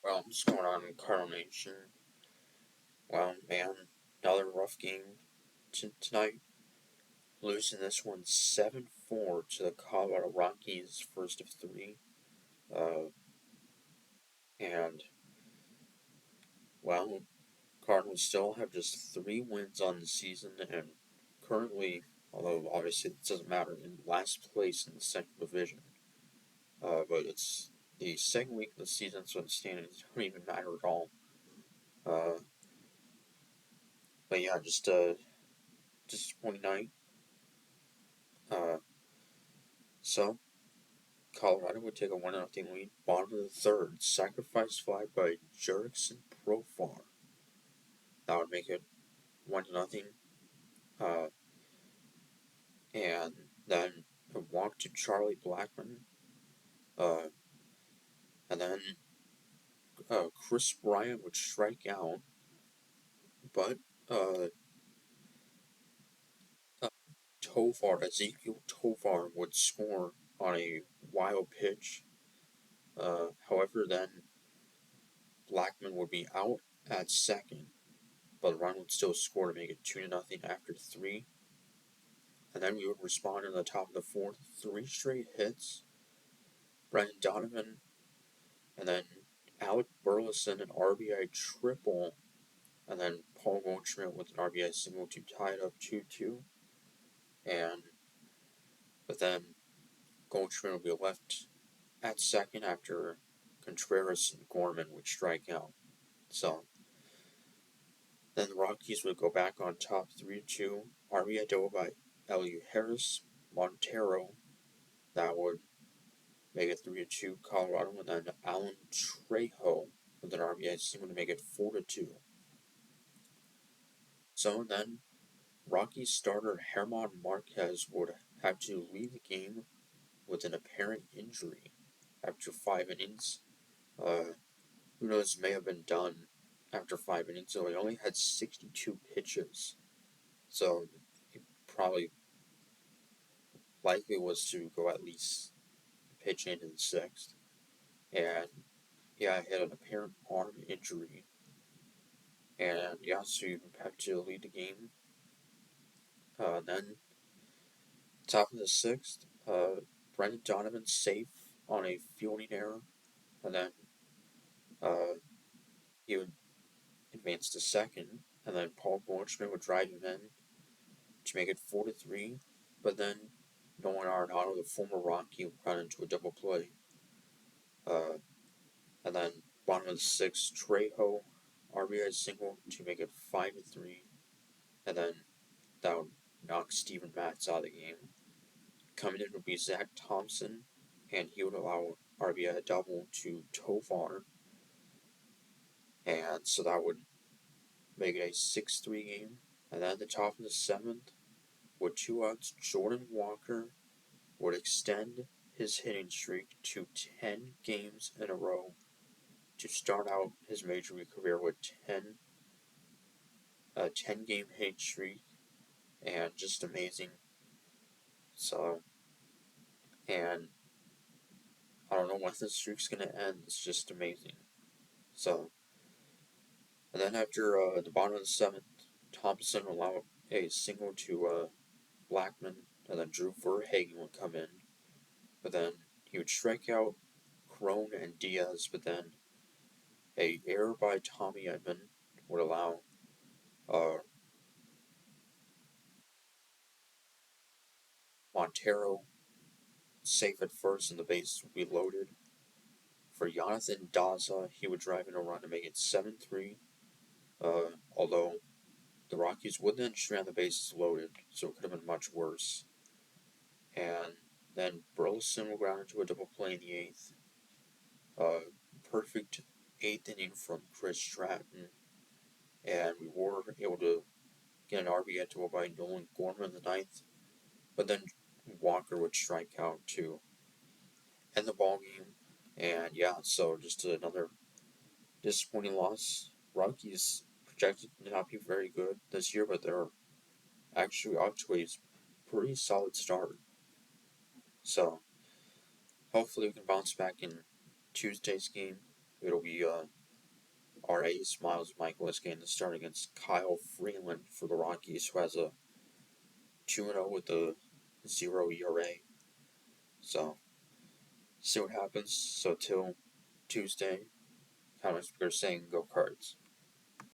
Well, what's going on in Cardinal Nation? Well, man, another rough game tonight. Losing this one 7-4 to the Colorado Rockies, first of three. Uh, and, well, Cardinals still have just 3 wins on the season and currently, although obviously it doesn't matter, in last place in the Central Division. But it's the second week of the season, so the standings don't even matter at all. Uh, but yeah, just a disappointing night. Uh, so, Colorado would take a 1-0 lead. Bottom of the third, sacrifice fly by Jurickson Profar. That would make it 1-0. Uh, and then a walk to Charlie Blackmon. Uh, and then Chris Bryant would strike out, but uh, uh, Ezekiel Tovar would score on a wild pitch. However, then Blackmon would be out at second, but the run would still score to make it 2-0 after three. And then we would respond in the top of the fourth. 3 straight hits. Brendan Donovan, and then Alec Burleson, an RBI triple, and then Paul Goldschmidt with an RBI single to tie it up 2-2. But then Goldschmidt would be left at second after Contreras and Gorman would strike out. So then the Rockies would go back on top 3-2. RBI double by Elliot Harris, Montero. That would make it 3-2 Colorado, and then Alan Trejo with an RBI single to make it 4-2. So then Rockies starter Herman Marquez would have to leave the game with an apparent injury after 5 innings. Who knows, may have been done after 5 innings, so he only had 62 pitches. So he probably likely was to go at least pitch into the sixth. And yeah, he had an apparent arm injury. And yeah, so you have to lead the game. Then, top of the sixth, Brendan Donovan safe on a fielding error. And then he would advance to second. And then Paul Goldschmidt would drive him in to make it 4-3. But then Nolan Arenado, the former Rocky, would run into a double play. And then bottom of the sixth, Trejo, RBI single to make it 5-3. And then that would knock Steven Matz out of the game. Coming in would be Zach Thompson, and he would allow RBI double to Tovar. And so that would make it a 6-3 game. And then at the top of the seventh, with 2 outs, Jordan Walker would extend his hitting streak to 10 games in a row to start out his major league career with 10-game hitting streak, and just amazing. So, and I don't know when this streak's going to end. It's just amazing. So, and then after the bottom of the seventh, Thompson would allow a single to Blackmon, and then Drew Verhagen would come in. But then he would strike out Crone and Diaz, but then a error by Tommy Edman would allow Montero safe at first, and the bases would be loaded. For Jonathan Daza, he would drive in a run to make it 7-3. Although the Rockies would then strand the bases loaded, so it could have been much worse. And then Burleson will ground into a double play in the eighth. Perfect eighth inning from Chris Stratton. And we were able to get an RBI double by Nolan Gorman in the ninth. But then Walker would strike out to end the ball game. And yeah, so just another disappointing loss. Rockies projected to not be very good this year, but they're actually off to a pretty solid start. So hopefully we can bounce back in Tuesday's game. It'll be our ace Miles Michaelis getting the start against Kyle Freeland for the Rockies, who has a 2-0 with a 0 ERA. So, see what happens. So, till Tuesday, Cardinals are saying go Cards.